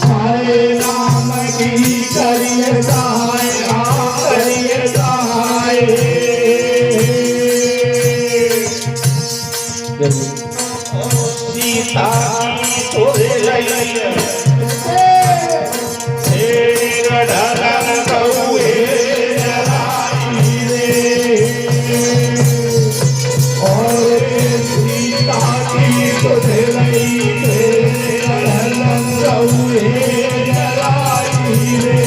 हरे नाम की करिए सहाय, करिए सहाय। सीता की तोरे लैया शेर ढलन कौए जलाई रे। और सीता की तोरे लैया ढलन कौए जलाई रे।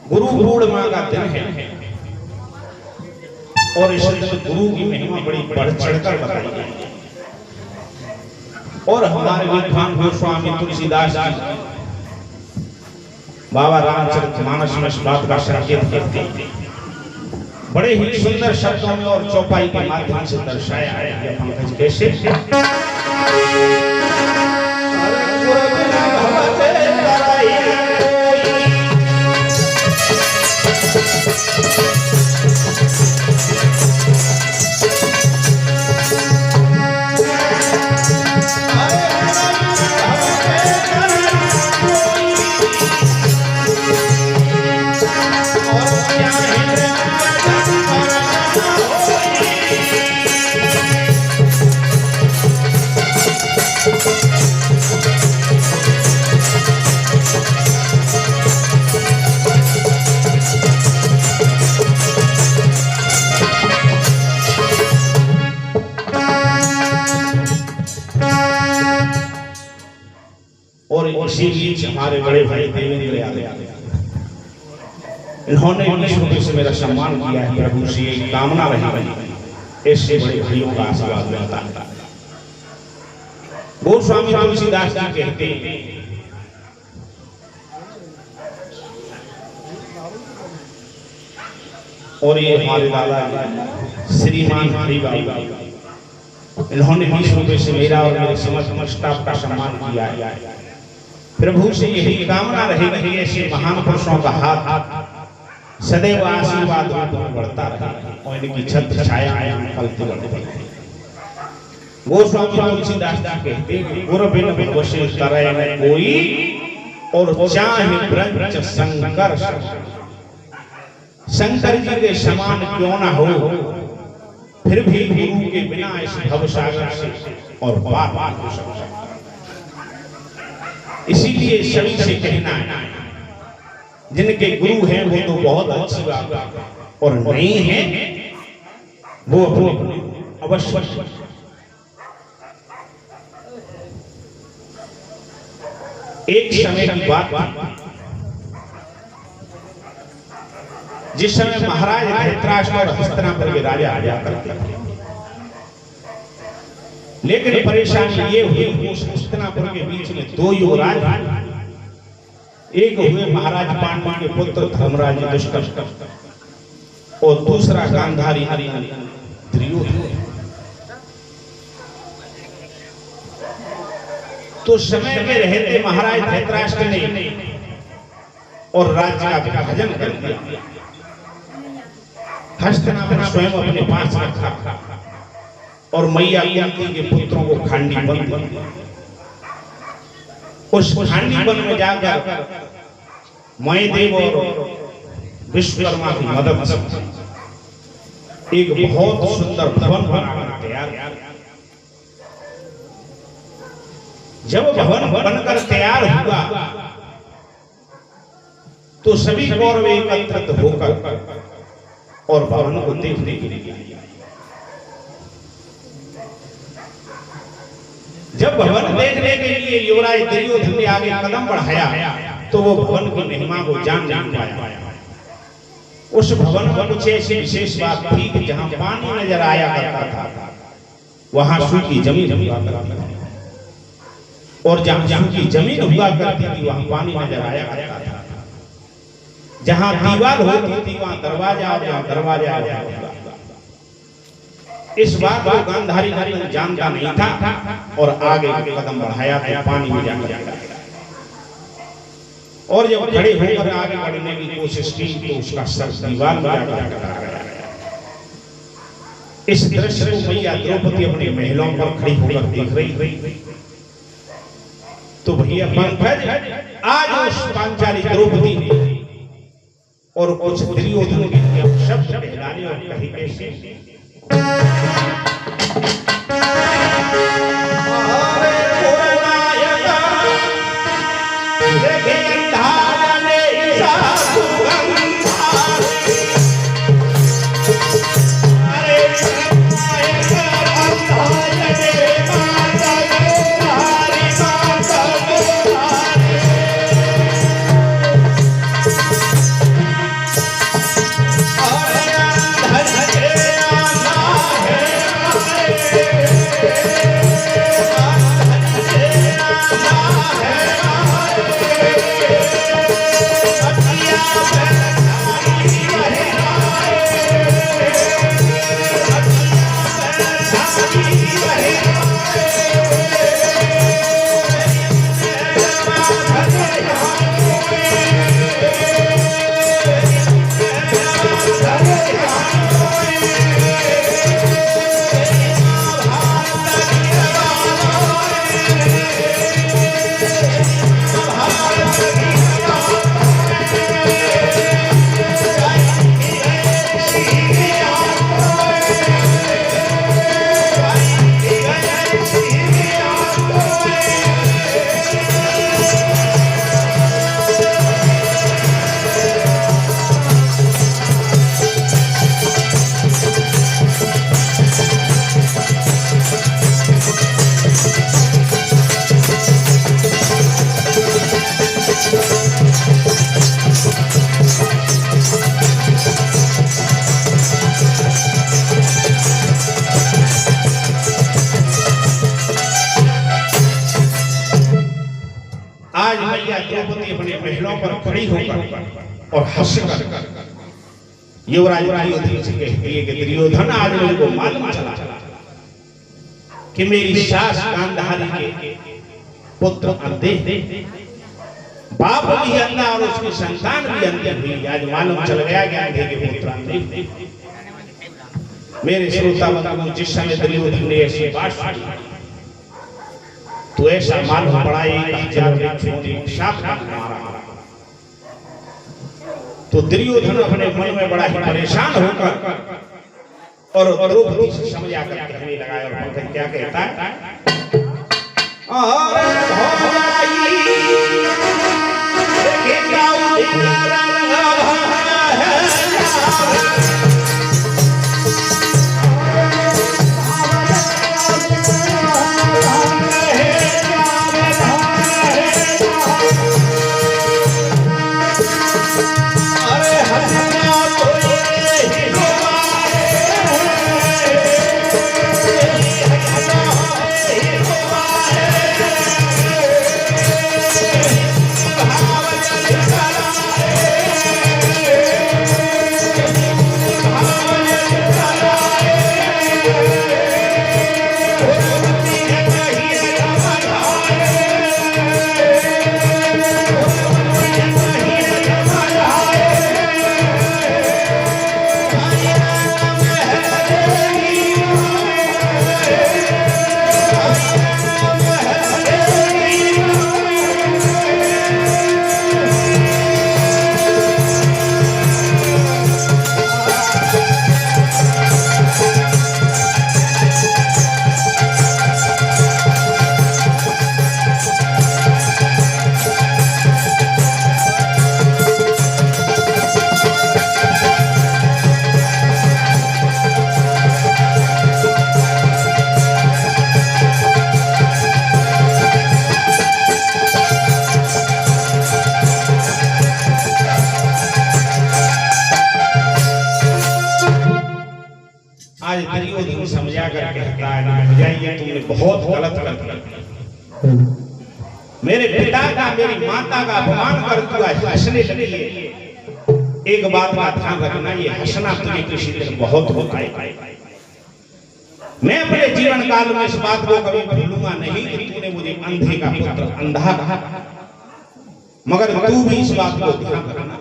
गुरु पूर्णिमा का दिन है और इस दिन गुरु की महिमा बड़ी बढ़ चढ़कर बताई गई है। और हमारे विद्वान गोस्वामी तुलसीदास जी बाबा रामचरितमानस में इस बात का संकेत करते हैं, बड़े ही सुंदर शब्दों में और चौपाई के माध्यम से दर्शाया है। पंकज कैसे और इसी बीच हमारे बड़े भाई देवेंद्र यादव इन्होंने विष्णु से मेरा सम्मान किया है। प्रभु से एक कामना रही ऐसे बड़े भाइयों का आशीर्वाद मिलता है। गोस्वामी तुलसीदास जी कहते हैं और ये हमारे दादा श्रीमान हरि बाबा इन्होंने विष्णु से मेरा और मेरे समस्त स्टाफ का सम्मान किया है। प्रभु से यही कामना रहेगी कि ऐसे महान पुरुषों का हाथ सदैव आशीर्वाद बढ़ता रहे और इनकी छत्र छाया फलती बढ़ती रहे। गोस्वामी तुलसीदास जी कहते हैं गुरु बिन वशे तरय न कोई और चाहे ब्रज शंकर शंकर जी के समान क्यों ना हो, फिर भी गुरु के बिना इस भवसागर से और बार हो सकता। इसीलिए सभी से कहना है जिनके गुरु हैं वो तो बहुत अच्छी बात है, और नहीं है वो अवश्य। एक समय की बात जिस समय महाराज धृतराष्ट्र और हस्तिनापुर के राजा आया करते थे, लेकिन परेशानी ये हुई उस हस्तिनापुर के बीच में दो युवराज, एक हुए महाराज पांडु के पुत्र धर्मराज युधिष्ठिर और दूसरा गांधारी दुर्योधन। तो समय में रहते महाराज धृतराष्ट्र ने और राज्य का विभाजन कर दिया। हस्तिनापुर स्वयं अपने पास रखा और मैया कुंती के पुत्रों को खांडी बन दिया। उस खांडी वन में जाकर मयदेव और विश्वकर्मा की मदद से एक बहुत सुंदर भवन बनाकर तैयार किया। जब भवन बनकर तैयार हुआ तो सभी कौरव एकत्रित होकर और भवन को देखने के लिए गए। जब भवन देखने के लिए युवराज दुर्योधन ने आगे कदम बढ़ाया तो वो भवन की महिमा को जान पाया। उस भवन में कुछ ऐसी विशेष बात थी कि जहां पानी नजर आया करता था वहां सूखी जमीन हुआ करती थी, और जहां सूखी जमीन हुआ करती थी वहां पानी नजर आया करता था। जहां दीवार होती थी वहां दरवाजा, और जहां दरवाजा होता। इस बात को गांधारी जानता नहीं था और आगे कदम बढ़ाया तो पानी में जाकर, और जब खड़े होकर आगे बढ़ने की कोशिश की तो उसका सर दीवार में जाकर टकरा गया। इस दृश्य को मैया द्रौपदी अपने महलों पर खड़ी होकर देख रही। तो भैया पंकज आज उस पांचाली द्रौपदी ने और कुछ दुर्योधन के शब्द कहलाने और कही कैसे पैरों पर खड़ी होकर और हंसकर युवराज दुर्योधन से कहती है कि दुर्योधन आज मुझको मालूम चला कि मेरी सास गांधारी के पुत्र अंधे, बाप भी अंधा और उसकी संतान भी अंधी हुई। आज मालूम चल गया कि अंधे के पुत्र अंधे। मेरे श्रोता बंधु, जिस समय दुर्योधन ने ऐसी बात सुनी तो ऐसा मालूम पड़ा एक शाप मारा। तो दुर्योधन अपने मन में बड़ा ही परेशान होकर और द्रौपदी से समझा कर कहने लगा और पंकज क्या कहता है, दुर्योधन समझा कर कहता है, भजाइए तुमने बहुत गलत कर दिया। मेरे पिता का, मेरी माता का अपमान कर दिया, हंसने लगी। एक बात का ध्यान रखना, ये हंसना तुझे किसी दिन बहुत होता है। मैं अपने जीवन काल में इस बात को कभी भूलूंगा नहीं कि तूने मुझे अंधे का पुत्र अंधा कहा, मगर तू भी इस बात को ध्यान रखना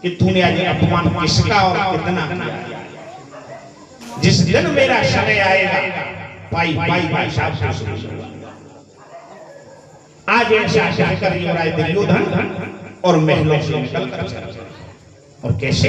कि तूने आज अपमान किसका और कितना किया। जिस दिन मेरा समय आएगा पाई पाई पाई साहब आज ऐसा कहकर युवराज दुर्योधन और महलों से निकल कर और कैसे